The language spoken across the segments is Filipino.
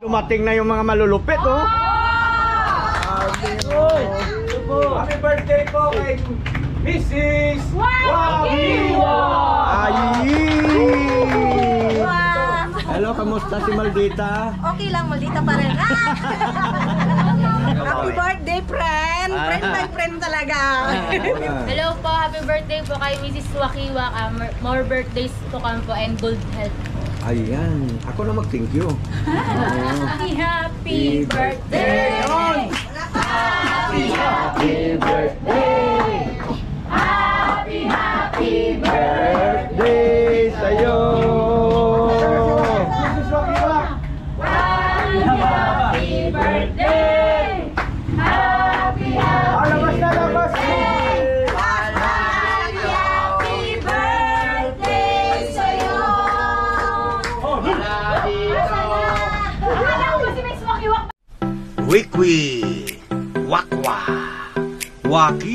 Dumating na yung mga malulupit, oh. Happy birthday po kay Mrs. Wakiwa! Hello, kamusta si Maldita? Okay lang, Maldita pa rin. Happy birthday, friend! Friend by friend talaga. Hello po, happy birthday po kay Mrs. Wakiwa. More birthdays to come po and good health. Ayan, ako na mag-thank you. Happy birthday! Happy birthday! Happy birthday sa'yo! Mrs. Wakiwa! Happy birthday! Labas na, labas! Happy birthday sa'yo! Wikwi, wakwa, wakiwa,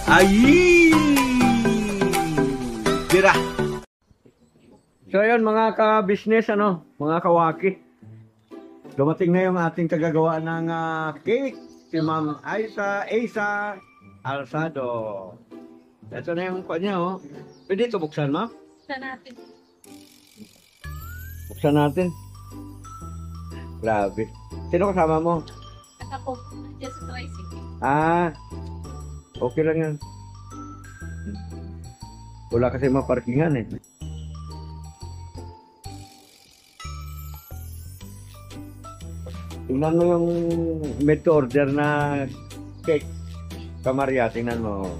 ayi, tira. So yun mga ka-business, mga kawaki. Dumating na yung ating kagagawa ng cake, si Ma'am Asa Alsado. Ito na yung kanya, oh. Pwede ito buksan, Ma'am? Buksan natin. Buksan natin. Grabe. Sino kasama mo? Ako, just tricycle. Okay lang yan. Wala kasi maparkingan eh. Tingnan mo yung made to order na cake. Kamaria, tingnan mo.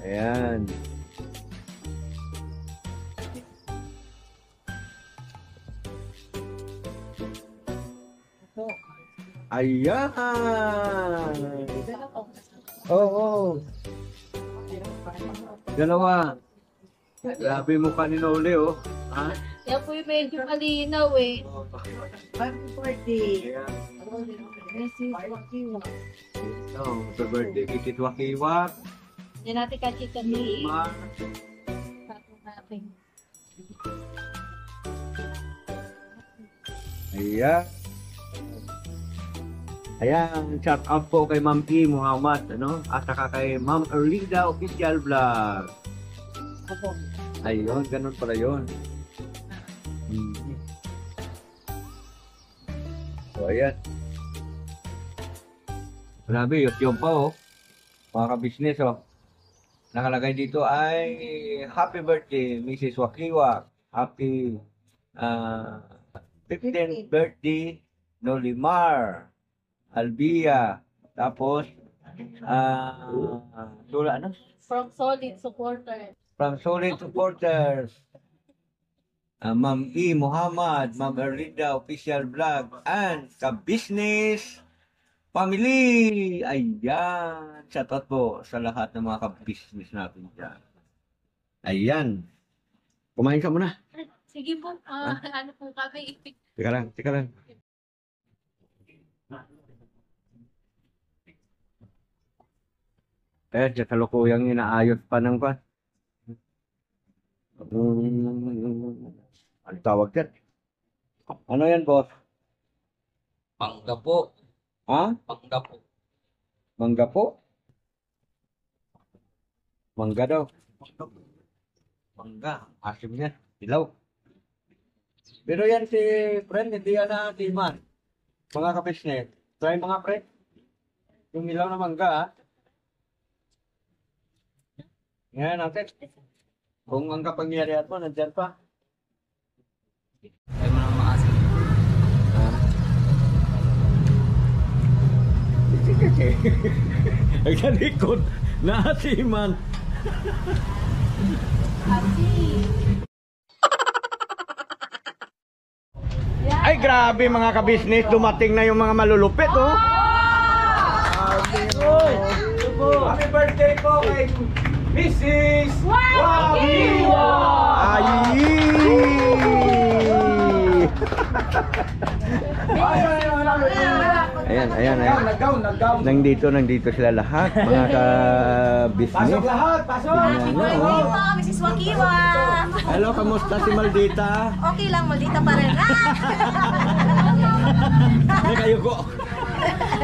Ayan. Ayan! Oo. Dalawa. Grabe mo pa ni Noli, oh. Ha? Yan po yung medyo kalinaw eh. Happy birthday! Mrs. Wakiwa. Happy birthday, Mrs. Wakiwa. Yan natin kachika-ni. Ayan. Ayan, shout out po kay Ma'am E. Muhammad, at saka kay Ma'am Erlinda Official Vlog. Ayun, ganun pala yun. So, ayan. Grabe, YouTube pa, oh. Mga ka-business, oh. Nakalagay dito ay happy birthday, Mrs. Wakiwa. Happy 15th birthday, Nolimar Albia. Tapos, From solid supporters. From solid supporters. Ma'am E. Muhammad, Ma'am Erlinda Official Vlog, and ka-business family. Ayan. Shoutout po sa lahat ng mga ka-business natin dyan. Ayan. Kumain ka muna. Sige po, ano po kami. Teka lang. Sa kalukuyang inaayos pa ng pan. Ano tawag yan? Ano yan, boss? Pangga po. Ha? Pangga po. Mangga po? Mangga daw. Mangga. Asim yan. Dilaw. Pero yan si friend, hindi yan na timan. Mga ka-business. Try mga friend. Yung ilaw na mangga, ha? Ngayon natin. Kung ang kapangyarihan mo, nandyan pa. Ay mo nang maasin. Sige. Nagkalikod. Naasiman. Ay, grabe mga ka-business. Dumating na yung mga malulupit, oh. Happy birthday po kay Mrs. Wakiwa! Ayan. Nandito sila lahat, mga ka-business. Pasok lahat, pasok! Happy birthday po, Mrs. Wakiwa! Hello, kamusta si Maldita? Okay lang, Maldita pa rin. Nagayuko.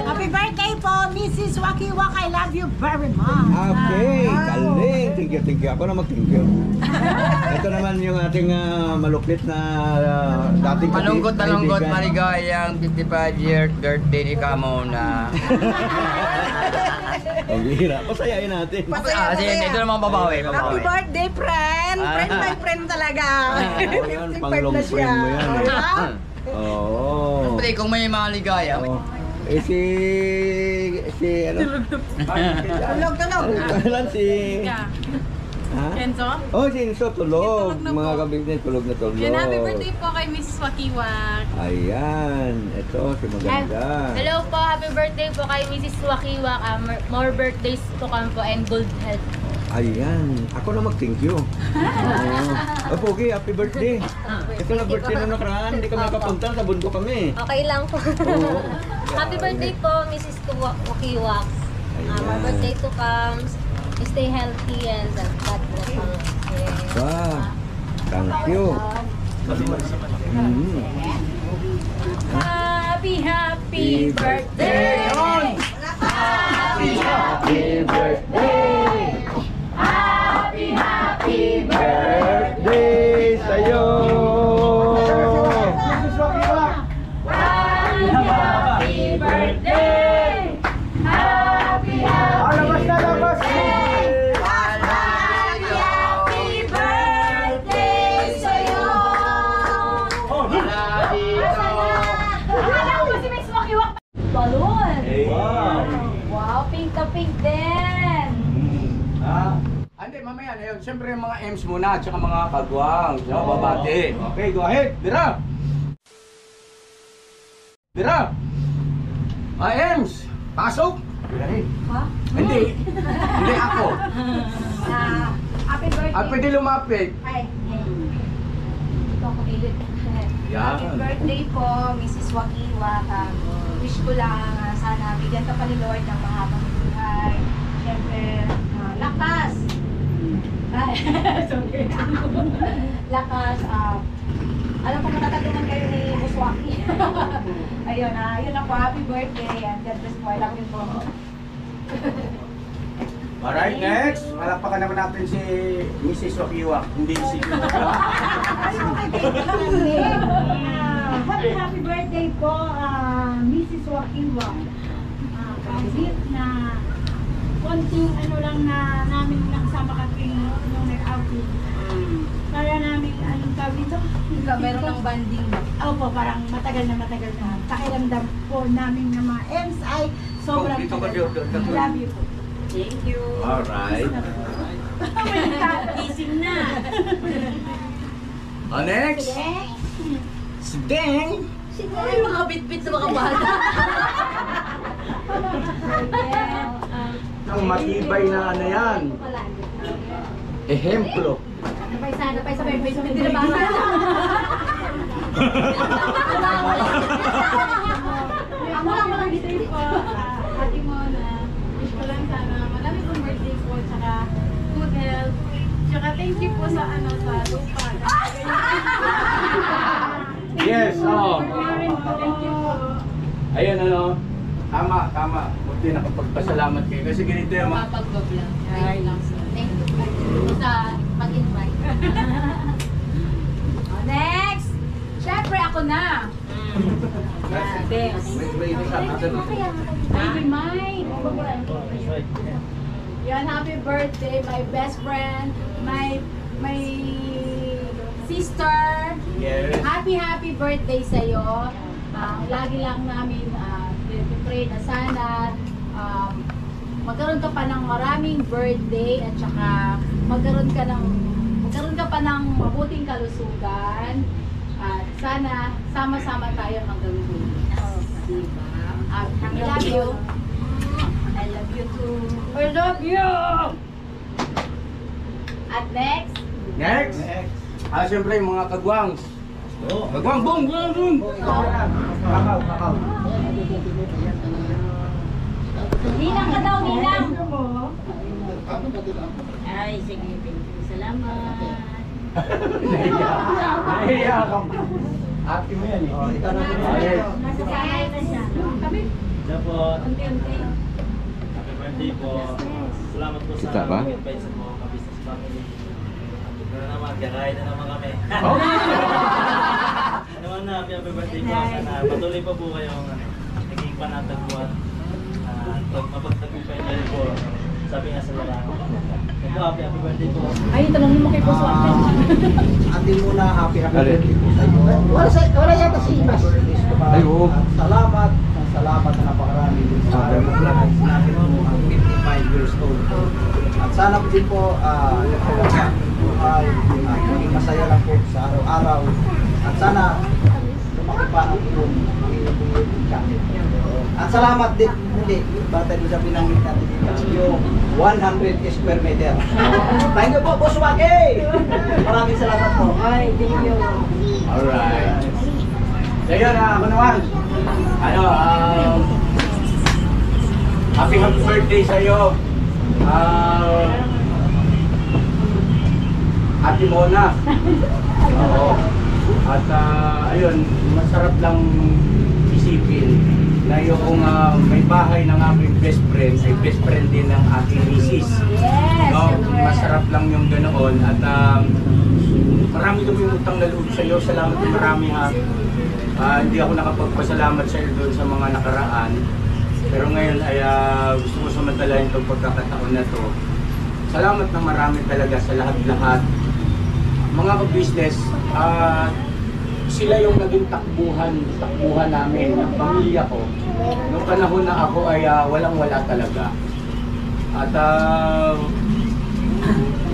Happy birthday po, Mrs. Wakiwak. I love you very much. Okay, kaling. Thank you. Ako na mag-thank you. Ito naman yung ating malupit na dating Malungkot na lungkot, kaibigan. maligayang 55-year birthday ni Kamona. Ang bihira. Pasayain natin. Pasaya, Sige, ito naman babawi. Happy birthday, friend. Friend by friend talaga. Yan, 55 pang-long na siya. friend mo yan. Oh, diba? Oo. Siyempre, kung may maligaya, Oh. Eh si ano? Tulog. Kailan si Ha? Kenzo? Oh, si Enzo tulog. Tulog na Mga po. kabignin tulog na tulog. Yan, happy birthday po kay Mrs. Wakiwak. Ayan, ito si maganda. Hello po, happy birthday po kay Mrs. Wakiwak. More birthdays to come po and good health. Ayan, ako na mag-thank you. Oh, Pogi, happy birthday. Ito na birthday na nakaraan, hindi kami nakapunta, sa bundok kami. Okay lang po. Oo. Happy birthday po, Mrs. Wakiwak. Ayan. My birthday to come. Stay healthy and God bless you. Wow, thank you. Mm. Happy birthday! Happy birthday! Happy birthday sa'yo! Mrs. Wakiwak! Happy birthday! Labas na, labas! Happy birthday sa'yo. Balloon! Wow! Wow, pink ka pink din! Hindi, mamaya na yun. Siyempre yung mga M's muna, at saka mga kagwang. So, babati. Okay, go ahead. Dira! M's! Pasok! Ha? Hindi. Hindi ako. Happy birthday. At pwede lumapit. Ay. Yan. Happy birthday po, Mrs. Wakiwak. Wish ko lang sana bigyan ka pa ni Lord ng mahabang buhay. Siyempre, lakas. Ay, sorry. Lakas. Alam ko matatatungan kayo ni Boss Waki. Ayun, yun ako. Happy birthday and God bless po. I love you po. Alright, next. Malakpakan naman natin si Mrs. Wakiwak. Hindi si Happy birthday po, Mrs. Wakiwak. Kahit na konting ano lang na namin nakasama kami nung nag-outing. Para namin, anong tawag dito? Meron ng banding. Opo, parang matagal na. Pakiramdam po namin ng mga M's ay sobrang Dito ka, tagal. dito. Love you po. Thank you. Alright. Gising na. next. Si Deng. Ay, mga bit-bit sa mga bata. Ang matibay na ano yan. Ehemplo. Napay sa birthday sa hindi na bata. Ako lang walang birthday po. Ate Mona, wish ko lang sana marami pong birthday po, tsaka good health. Tsaka thank you po sa sa lupa. Yes, oh. Thank you po. Ayun ano. Tama. Buti nakapagpasalamat kayo. Kasi ganito yung mga... Mapag-vlog. Thank you po sa pag-invite. Next! Siyempre ako na. Baby mine. Yan, happy birthday, my best friend, my sister. Yes. Happy birthday sa'yo. Lagi lang namin pray na sana magkaroon ka pa ng maraming birthday at saka magkaroon ka pa ng mabuting kalusugan at sana sama-sama tayo hanggang dulo. Diba? I love you. I love you too. I love you! At next, Next. Siyempre yung mga kagwang. Kagwang, boom! Kakao. Ninang ka daw, Ninang. Ay, sige. Thank you. Salamat. Nahiya ka pa. Ate mo yan eh. Ikaw na Nasasanay na siya. Kami, Siya po, unti-unti. happy birthday po. Salamat po sa Kita ba? invite sa mga business family. Pero naman, kakain na naman kami. Naman na, happy birthday po. Sana patuloy pa po kayong naging panatagpuan. Mapagtagumpay kayo po. Sabi nga sa larangan. Ito, happy birthday po. Ay, tanongin mo kay Boss Waki. Atin muna happy birthday po sa inyo. Wala yata si Imas. Ay, oo. Salamat na napakarami din sa natin po ang 55 years old. At sana po din po nagpapagod buhay at maging masaya lang po sa araw-araw. At sana lumaki pa ang iyong channel. At salamat din muli, bata din sa binanggit natin dito, yung 100 square meter. Thank you po, Boss Waki! Maraming salamat po. Ay, thank you. Alright. So yun, ako naman. Ano, happy birthday sa'yo. Ate Mona. Oo. At ayun, masarap lang isipin na yung may bahay ng aming best friend, ay best friend din ng aking misis. Yes! No, masarap lang yung ganoon at marami kami utang na loob sa iyo. Salamat na marami ha. Hindi ako nakapagpasalamat sa iyo doon sa mga nakaraan. Pero ngayon ay gusto ko samantalahin itong pagkakataon na to. Salamat na marami talaga sa lahat-lahat. Mga ka-business, sila yung naging takbuhan namin ng pamilya ko. Noong panahon na ako ay walang-wala talaga. At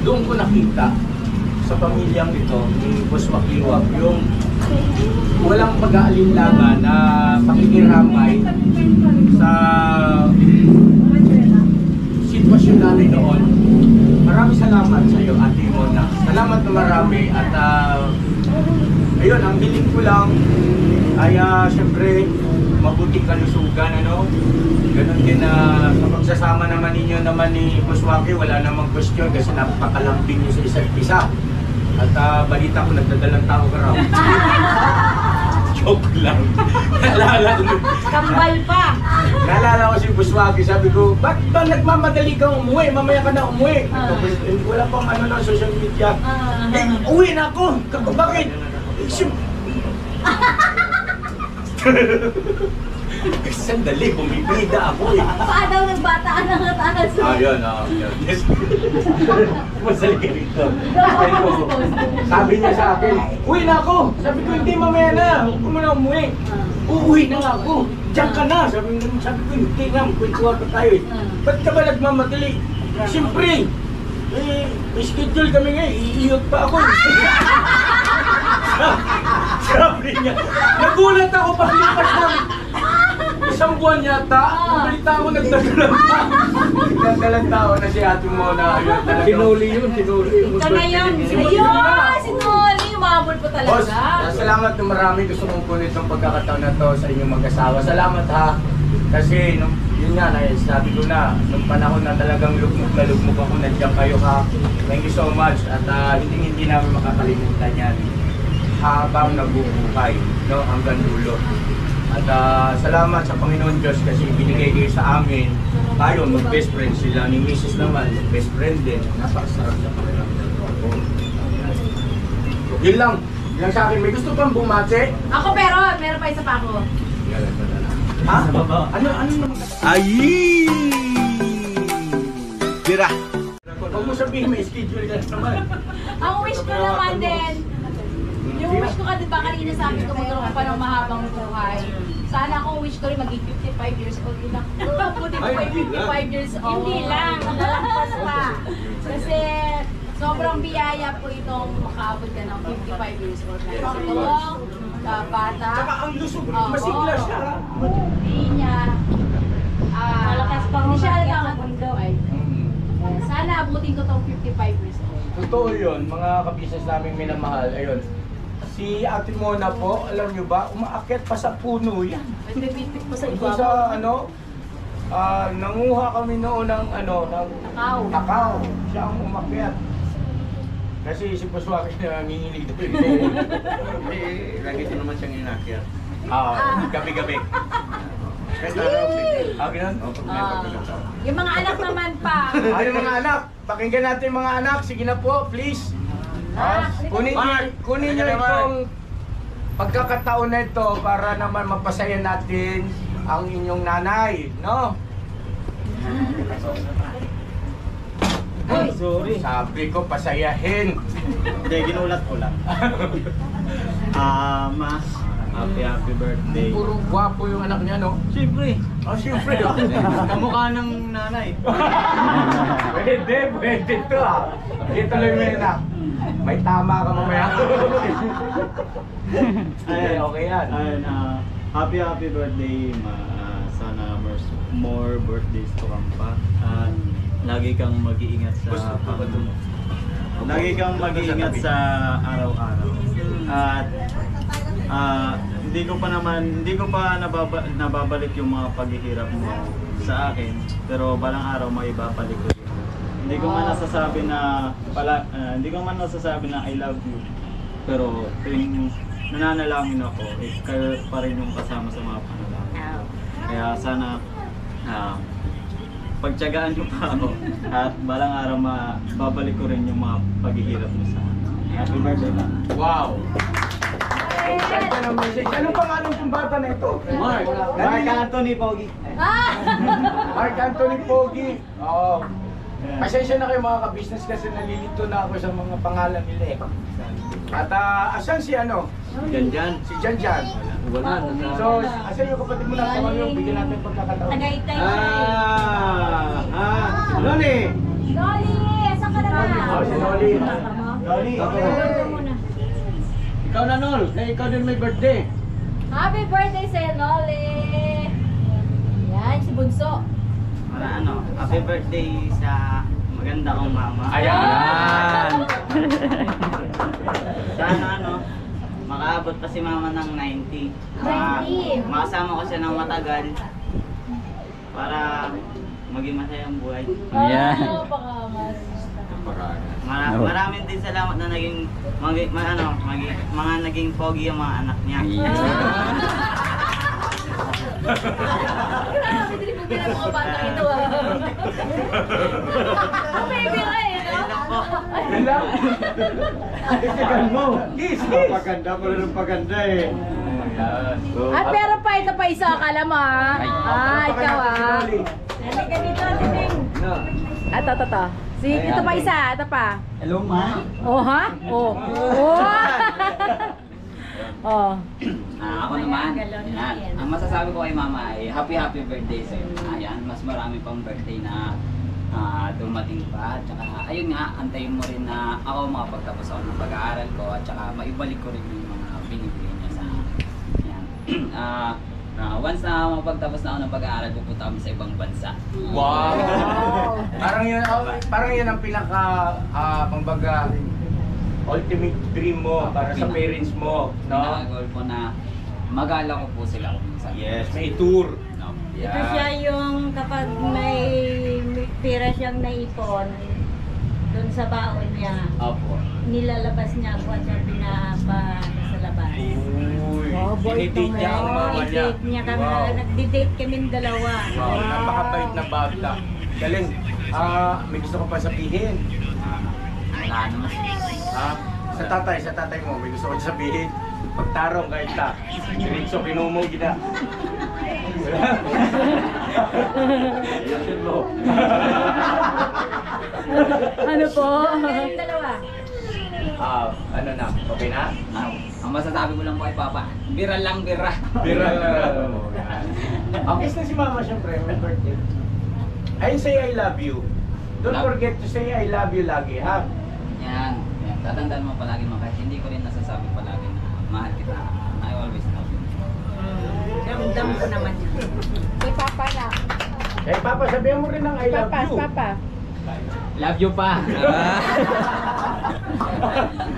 doon ko nakita sa pamilyang ito ni Boss Wakiwak yung walang pag-aalinlangan na pakikiramay sa sitwasyon namin noon. Maraming salamat sa iyo, Ate Mona. Salamat na marami at ayun, ang hiling ko lang ay syempre mabuting kalusugan, ano? Ganon din na sa pagsasama naman ninyo naman ni Boss Waki, wala namang question kasi napakalambing nyo sa isa't isa. At balita ko nagdadalang tao ka raw. Joke lang. Naalala ko. Kambal pa! Naalala ko si Boss Waki, sabi ko, ba't ba nagmamadali kang umuwi? Mamaya ka na umuwi. Wala pang ano na social media. Uwi na ako. Bakit? Sandali, bumibida ako eh. Paa daw nagbataan ng taas. Yun. Yes. Masali ka rito. Sabi niya sa akin, uwi na ako. Sabi ko, hindi mamaya na. Huwag ko muna umuwi. Uuwi na nga ako. Diyan ka na. Sabi ko, hindi nga. Kwentuhan pa tayo eh. Ba't ka ba nagmamadali? Siyempre, may schedule kami ngayon. Iiyot pa ako. Sabi niya, nagulat ako paglipas ng isang buwan yata. Nabalita ako nagdadalang tao na si Ate Mona. Ayun talaga. Sinuli yun. Ito na yun. Ayun! Sinuli! Umabol po Boss, talaga. salamat na marami. Gusto kong kunin itong pagkakataon na to sa inyong mag-asawa. Salamat ha. Kasi yun nga, sabi ko na, nung panahon na talagang lugmok na lugmok ako, nandiyan kayo ha. Thank you so much. At hindi namin makakalimutan yan habang nabubuhay, no, hanggang dulo. At salamat sa Panginoon Diyos kasi binigay kayo sa amin. Tayo, mag-best friend sila. Ni Mrs. naman, best friend din. Napakasarap sa pakiramdam ko. Yun lang. Yun sa akin. May gusto pang bumati? Ako pero, meron pa isa pa ako. Ha? Ano naman? Ayi! Tira! Huwag mo sabihin may schedule ka naman. Ang wish ko naman din, yung wish ko ka din ba kanina sabi ko magkaroon pa ng mahabang buhay. Sana kung wish ko rin maging 55 years old din ako. Buti ko pa yung 55 years old. Hindi lang, nalampas pa. Kasi sobrang biyaya po itong makaabot ka ng 55 years old. Strong, bata. Tsaka ang lusog, masigla siya. Hindi niya. Malakas pa hindi siya halata ng mundo. Sana abutin ko tong 55 years old. Totoo yun, mga kabisnes namin minamahal. Ayun. Si Ate Mona po, alam nyo ba, umaakyat pa sa puno yan. Nagbibitik pa sa Ito iba. sa nanguha kami noon ng Takaw. takaw. Siya ang umakyat. Kasi si Puswaki na nanginginig doon. Eh, lagi ko naman siyang inakyat. Gabi-gabi. Kahit araw, Ganun? Yung mga anak naman pa. Yung mga anak, pakinggan natin yung mga anak. Sige na po, please. Kunin nyo itong pagkakataon na ito para naman mapasaya natin ang inyong nanay, no? Ay, sorry. Sabi ko, pasayahin. Hindi, ginulat ko lang. Ma, happy birthday. Puro gwapo yung anak niya, no? Siyempre. Siyempre. Kamukha ng nanay. Pwede to Hindi tuloy mo yun May tama ka mamaya. Okay yan. Happy birthday, Ma. Sana more birthdays to come pa. Lagi kang mag-iingat sa lagi kang mag-iingat sa araw-araw. At hindi ko pa nababalik yung mga paghihirap mo sa akin, pero balang araw maibabalik ko yun. Hindi ko man nasasabi na I love you, pero tuwing nananalangin ako, kayo pa rin yung kasama sa mga panalangin. Kaya sana pagtiyagaan mo pa ako at balang araw babalik ko rin yung mga paghihirap mo sa akin. Happy birthday lang. Wow! Ganda ng message. Anong pangalan ng bata na ito? Mark Anthony Pogi. Mark Anthony Pogi. Oo. Pasensya na kayo mga ka-business kasi nalilito na ako sa mga pangalan nila eh. At asan si ano? Janjan. Si Janjan. Wala. So, asan yung kapatid mo na kayo? Bigyan natin pagkakataon. Tagaytay. Loli! Loli! Saan ka naman? Si Loli. Loli. Ikaw na, Nol. Ikaw din may birthday. Happy birthday sa Noli! Yan, si Bunso. Happy birthday sa maganda kong mama. Ayan! Sana makaabot pa si mama ng 90. 90. Makasama ko siya ng matagal para maging masaya ang buhay. Baka Maraming din salamat na mga naging pogi yung mga anak niya. Grabe, dinibugin ang mga bata ito Baby ka no? Yan lang. Itigan mo. Kiss! Paganda pa rin ang paganda eh. Pero pa ito pa isa, akala mo ikaw Halika dito, Tining. Ito. Ito pa isa, ito pa. Hello, ma. Oh, ha? Oh. Oh. Ako naman, yan. Ang masasabi ko kay mama ay happy birthday sa'yo. Ayan, mas marami pang birthday na dumating pa. At saka, ayun nga, antayin mo rin na ako makapagtapos ako ng pag-aaral ko at saka maibalik ko rin yung mga binibigay niya sa akin. Yan. Once na mapagtapos na ako ng pag-aaral, pupunta kami sa ibang bansa. Wow! Parang yan ang pinaka, pambaga, ultimate dream mo para sa parents mo, no? Pinaka-goal ko na magala ko po sila kung minsan. Yes, may tour. No? Ito siya yung kapag may pera siyang naipon, doon sa baon niya, Opo. nilalabas niya kung siya pinapa sa labas. Uy, dinidate niya ang mama niya. Dinidate niya kami, Wow. nagdi-date kaming dalawa. Wow, napakabait na bata. Galing. May gusto ko pa sabihin. Wala naman. Sa tatay mo, may gusto ko sabihin. Pagtarong kahit ta. Diretso kinumo gina. Ayusin mo. Ano po? Kayong dalawa. Ano na? Okay na? Ang masasabi ko lang po kay Papa, bira lang bira. Bira lang. Okay na si Mama syempre, may birthday. Ayun, say I love you. Don't forget to say I love you lagi, ha? Yan. Tatandaan mo palagi mo kahit hindi ko rin nasasabi palagi na mahal kita. I always love you. Damdam ko naman yun. May papa na. Eh, Papa, sabihan mo rin ng I love you. Papa. Love you pa.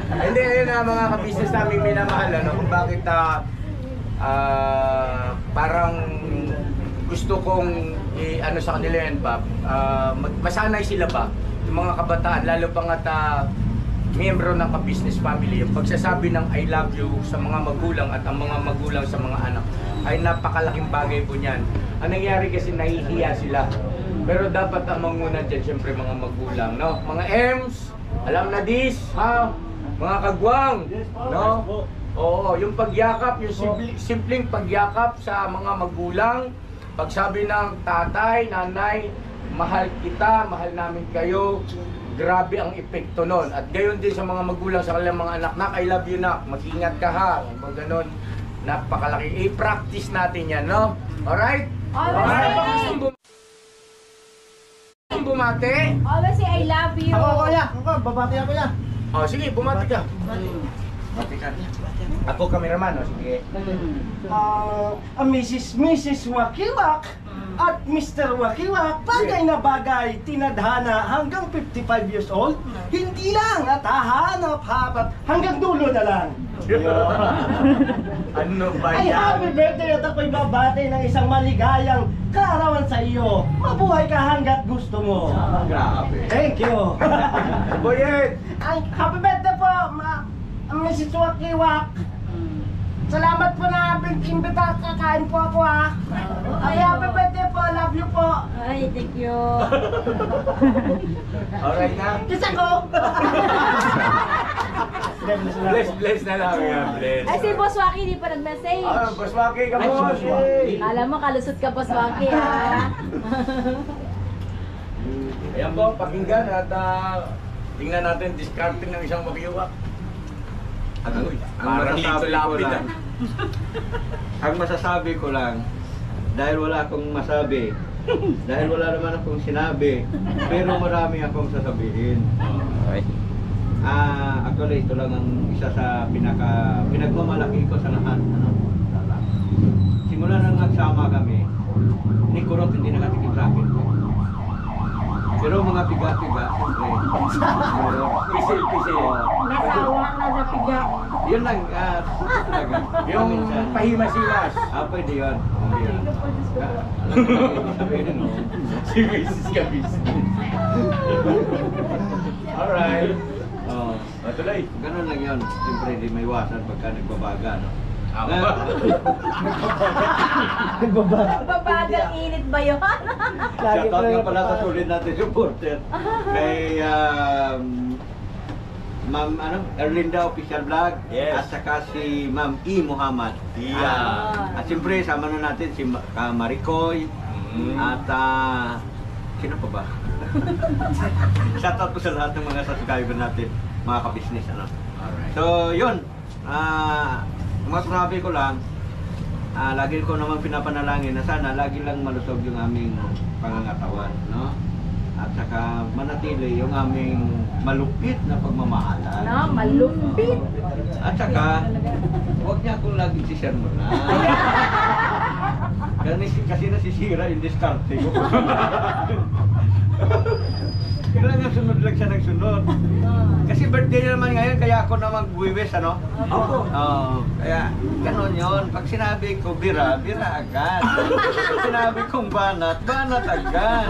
Hindi, ayun na mga ka-business namin minamahal, kung bakit parang gusto kong ano sa kanila yan, Bob, masanay sila ba? Yung mga kabataan, lalo pa nga miyembro ng ka-business family, yung pagsasabi ng I love you sa mga magulang at ang mga magulang sa mga anak ay napakalaking bagay po niyan. Ang nangyari kasi nahihiya sila. Pero dapat ang manguna dyan, syempre mga magulang, no? Mga Ems, alam na this, ha? Mga kagwang, no? Oo, yung pagyakap, yung simpleng pagyakap sa mga magulang, pagsabi ng tatay, nanay, mahal kita, mahal namin kayo, grabe ang epekto nun. At gayon din sa mga magulang sa kanilang mga anak, nak, I love you nak, mag-ingat ka ha, mga ganon, napakalaki. I-practice natin yan, no? Alright? Always Bumate? Always say I love you. Ako, babati ako ya. Oh, sige, bumati ka. Bumati ka. Ako kameraman, oh, sige. Mrs. Wakiwak at Mr. Wakiwak, bagay na bagay, tinadhana hanggang 55 years old, hindi lang at hahanap hanggang dulo na lang. Ano ba Ay, yan? happy birthday at ako'y babati ng isang maligayang kaarawan sa iyo. Mabuhay ka hanggat gusto mo. Grabe. Thank you. Boyet! Ay, happy birthday po, Mrs. Wakiwak. Salamat po na imbita, kakain po ako ha. Ay, happy birthday po, love you po. Ay, thank you. Alright na? Kiss ako. Bless na lang yan, bless. Ay, si Boss Waki, di pa nag-message. Ah, Boss Waki ka, boss! Alam mo, kalusot ka, Boss Waki, ha? Ayan po, pakinggan at tingnan natin discarding ng isang makiwak. Ang masasabi ko lang, dahil wala akong masabi, dahil wala naman akong sinabi, pero marami akong sasabihin. Actually, ito lang ang isa sa pinagmamalaki ko sa lahat. Simula nang nagsama kami, ni Kurot hindi nakatikim sa akin. Pero mga piga-piga, siyempre. Pisil-pisil. Nasawa na sa piga. Yun lang, talaga. Yung pahimasilas. Pwede yun. Sabihin mo. Si Mrs. Gabis. Alright. Tuloy. Ganun lang yun. Siyempre, di may iwasan pagka nagbabaga, no? Babagang init ba yun? Shoutout nga pala sa sulit natin supporter. Kay Ma'am Erlinda Official Vlog. Yes. At saka si Ma'am E. Muhammad. Yeah. At siyempre, sama na natin si Maricoy. At sino pa ba? Shoutout po sa lahat ng mga subscriber natin, mga ka-business. Alright. So, yun. Masasabi ko lang, lagi ko naman pinapanalangin na sana lagi lang malusog yung aming pangangatawan, no? At saka manatili yung aming malupit na pagmamahalan. No, malupit. At saka, huwag niya akong lagi sisermonan. Kasi nasisira yung diskarte ko. Kailangan sunod lang siya nagsunod. Kasi birthday niya naman ngayon, kaya ako na mag-wiwis, ano? Opo. Kaya, gano'n yun. Pag sinabi ko bira, bira agad. Pag sinabi kong banat, banat agad.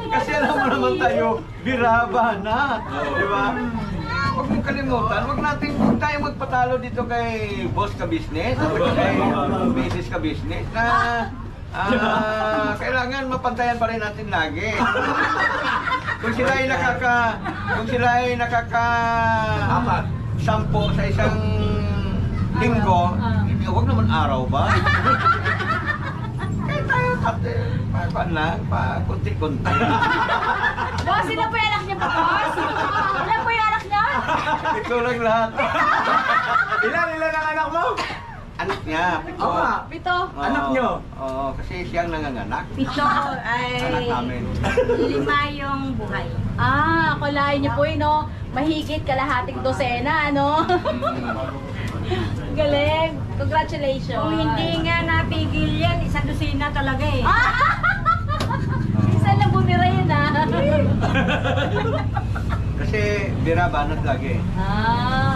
Kasi alam mo naman tayo, bira, banat. Di ba? Huwag mong kalimutan, huwag tayo magpatalo dito kay Boss ka Business, o kay Mrs. ka Business, na kailangan mapantayan pa rin natin lagi. Kung sila ay apat, 10 sa isang linggo, huwag naman araw ba? Kaya tayo kunti-kunti. Boss, sino po yung anak niya, Boss? Sino po yung anak niya? Ito lang lahat. Ilan ang anak mo? Anak niya, pito. Pito. Anak niyo? Oo, kasi siyang nanganganak. Pito ay Anak namin. 5 yung buhay. Akalain niyo po yun, no? Mahigit kalahating dosena, ano? Galing. Congratulations. Kung hindi nga napigil yan, 1 dosina talaga eh. Isa lang bumira yun, Kasi birabanat lagi.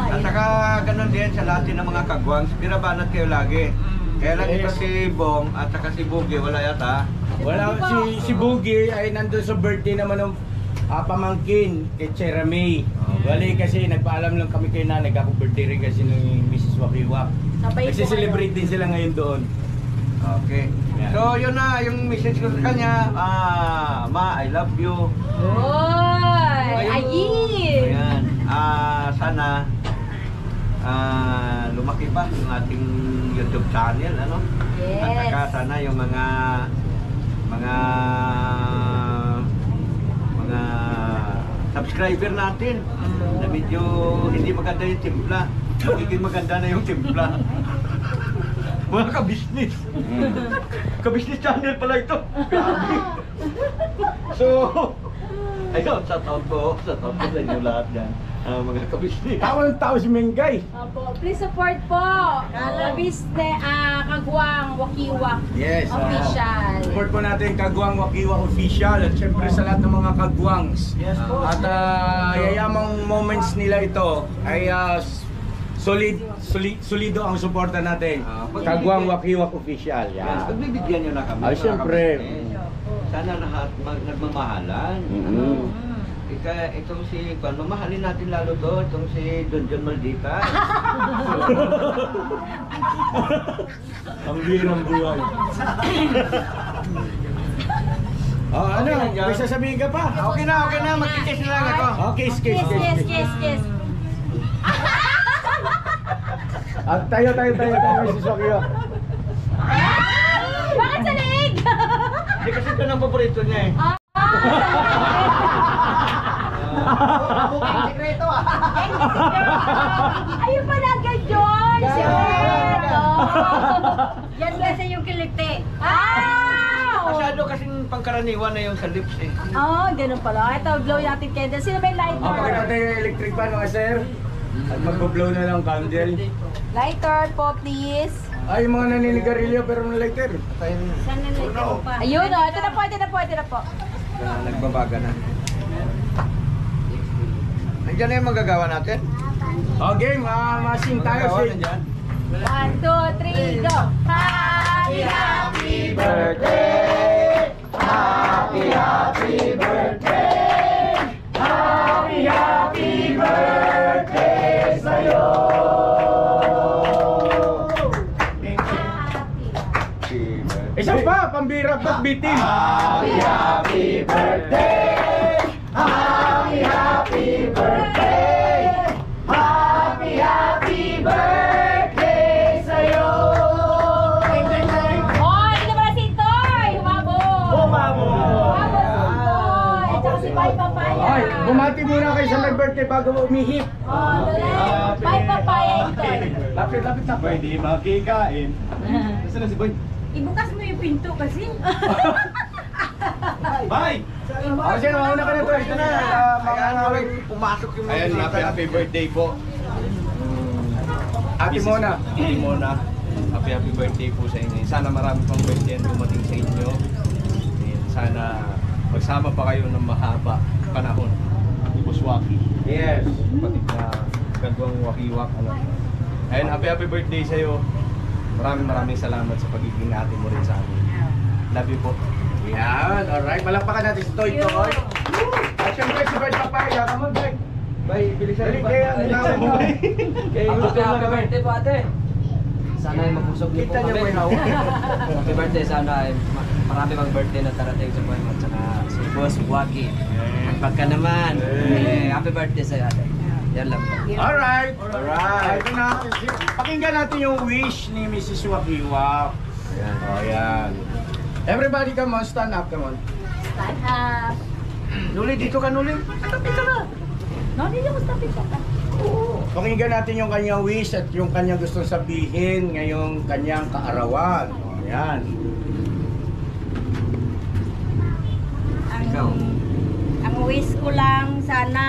At saka ganun din sa lahat ng mga kagwang, birabanat kayo lagi. Kaya lang ito si Bong at saka si Bugi, wala yata. Wala, si Bugi ay nandun sa birthday naman ng pamangkin kay Chera May. Bali kasi nagpaalam lang kami kay nanay, ako birthday rin kasi ng Mrs. Wakiwak. Sabay po Nagsi-celebrate din sila ngayon doon. Okay. So, yun na, yung message ko sa kanya. Ma, I love you. Oy! Ayin! Ayan. Sana lumaki pa yung ating YouTube channel, ano? Yes. At saka sana yung mga subscriber natin na medyo hindi maganda yung timpla. Magiging maganda na yung timpla. Mga ka-business. Ka-business channel pala ito. So, ayun, sa taon ko sa inyo lahat yan. Mga ka-business. Tawang tao si Mengay. Opo, please support po. Kagwang Wakiwak Yes. Official. Support po natin Kagwang Wakiwak Official at syempre sa lahat ng mga Kagwangs. Yes po. At yayamang moments nila ito ay solido ang suporta natin. Kagwang Wakiwak Official. Yan. Pagbibigyan nyo na kami. Ay, mga syempre. ka-business. Sana lahat nagmamahalan. Itong si, mamahalin natin lalo to, itong si Don John Maldita. Ang birang buhay. Ano? May sasabihin ka pa? Okay na, magkikis na lang ako. Okay, kiss. Kiss. At tayo, Mrs. Wakiwak. Bakit sa leeg? Hindi kasi ito ang paborito niya eh. Sekreto Ayun pala kay John! Si Roberto! Yan kasi yung kilite. Masyado kasing pangkaraniwan na yung sa lips eh. Ganun pala. Ito, blow natin candle. Sino may lighter? Pakita natin yung electric fan mga sir. At magbo-blow na lang candle. Lighter po, please. Ay, yung mga naninigarilyo pero may lighter. Saan na lighter pa? Ayun, ito na po. Nagbabaga na. Nandiyan na yung magagawa natin. Game, masing tayo si... 1, 2, 3, go! Happy birthday! Happy birthday! Happy birthday sa'yo! Isa pa, pambira at bitin! Happy birthday! Happy birthday! Happy birthday sa'yo! Hoy, ito pala si Toy! Humabol! Tsaka si Pai Papaya! Ay, bumati muna kayo sa may birthday bago umihip! Pai Papaya ito! Lapit na! Pwede makikain. Saan na si Boy? Ibukas mo yung pinto kasi. Bye! Kasi nauna ka na to. Ito na. Pumasok yung mga Ayan, happy birthday po. Ate Mona. Ate Mona. Happy birthday po sa inyo. Sana marami pang birthday ang dumating sa inyo. And sana magsama pa kayo ng mahaba panahon. Buswaki. Yes. Pati na Kagwang Wakiwak. Ayan, happy birthday sa iyo. Maraming salamat sa pagiging ate mo rin sa amin. Love you po. Yan, alright. Malakpakan natin si Toy. At syempre si Bert Papaya. Come on, Bert. Bay, bilisan Dali mo ba? kaya. Kaya yung Happy birthday po ate. Sana ay mapusog niyo po Kita niyo kami. po yung hawak. Happy birthday, sana ay marami pang birthday na tarating sa buhay mo. At saka si Boss Waki. Pagka naman. Happy birthday sa'yo ate. Yan lang po. Alright. Ito na. Pakinggan natin yung wish ni Mrs. Wakiwak. Ayan. Ayan. Everybody come on, stand up, come on. Stand up. Nuli, dito ka nuli. Tabi ka na. No, hindi mo tabi ka pa. Pakinggan natin yung kanyang wish at yung kanyang gustong sabihin ngayong kanyang kaarawan. Ayan. Ikaw. Ang wish ko lang sana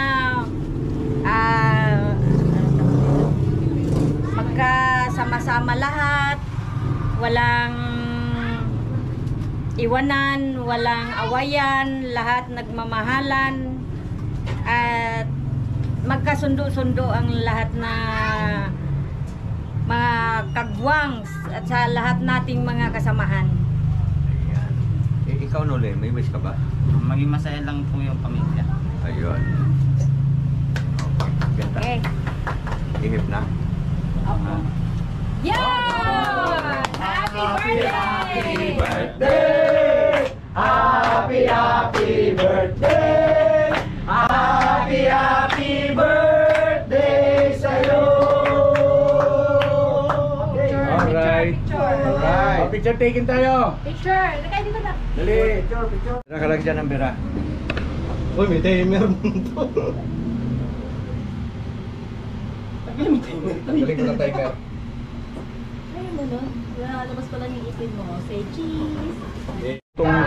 magkasama-sama lahat, walang iwanan, walang awayan, lahat nagmamahalan at magkasundo-sundo ang lahat na mga kagwangs at sa lahat nating mga kasamahan. Ikaw nuli, may wish ka ba? Maging masaya lang po yung pamilya. Ayun. Ganda. Okay. Ihip na. Yeah! Happy birthday! birthday! Happy birthday! Happy birthday sa'yo! Alright. Alright. Picture taken tayo. Picture! Lagay dito na. Dali. Nakalag dyan ang bira. Uy, may timer dito. Galing ko ng timer. Ayun na nun. Lalabas pala ng ipin mo. Say cheese. Kain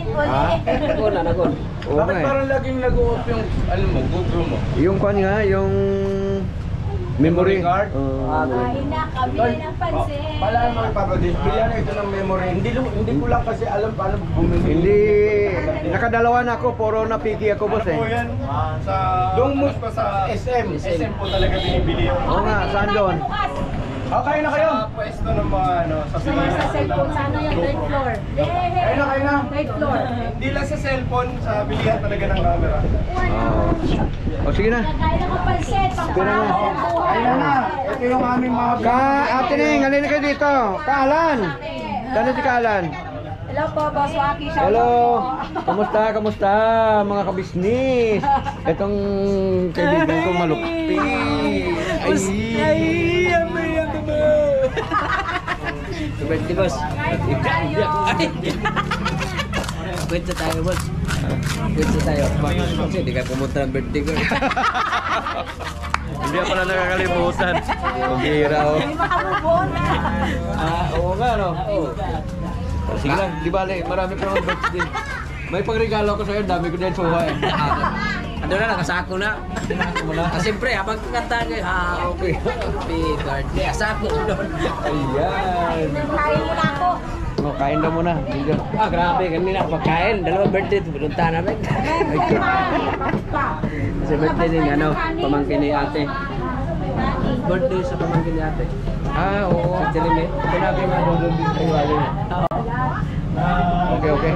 ulit. Nagon na, nagon. Oo Bakit nga eh. parang laging nag-off yung, ano mo, Google mo? Yung kwan nga, yung memory Memory card? Kain na kami ng pansin. Pala mo ipapadisplay yan, ito ng memory. Hindi ko lang kasi alam paano bumili. Hindi, nakadalawa na ako, puro napiki ako boss eh. Sa Doon mo pa sa SM. SM po talaga binibili yung Oo nga, saan doon? Okay na kayo. pwesto ng mga ano, sa Sa cellphone, sa ano yung third floor? Kayo na, kayo na. Third floor. Hindi lang sa cellphone, sa bilihan talaga ng camera. O sige na. Kain ng pansin. Sige na. Kayo na. Ito yung aming mga Ate Ning, halina kayo dito. Kaalan. Saan si Kaalan? Hello po, Boss Waki. Shout Hello. out po. Kamusta, kamusta mga kabisnis? Itong kaibigan ko malupit. Birthday, boss. Kwento tayo, boss. Kwento tayo. Kasi hindi ka pumunta ng birthday ko. Hindi ako na nakakalimutan. Pagira oh. Oo nga no. Oh, sige lang, di bale, marami pa akong birthday. May pangregalo ko sa'yo, dami ko din suha eh. Ano na, nakasako na. Nakasako na. Siyempre, habang kakanta kayo, okay. Happy birthday. Asako ko doon. Ayan. Kain mo na ako. No, kain na muna. Grabe, kanina ako pagkain. Dalawang birthday, pinunta namin. Kasi birthday din, pamangkin ni ate. Birthday sa pamangkin ni ate. Oo. Sa Jeremy. Sinabi nga doon din kayo. Okay, okay.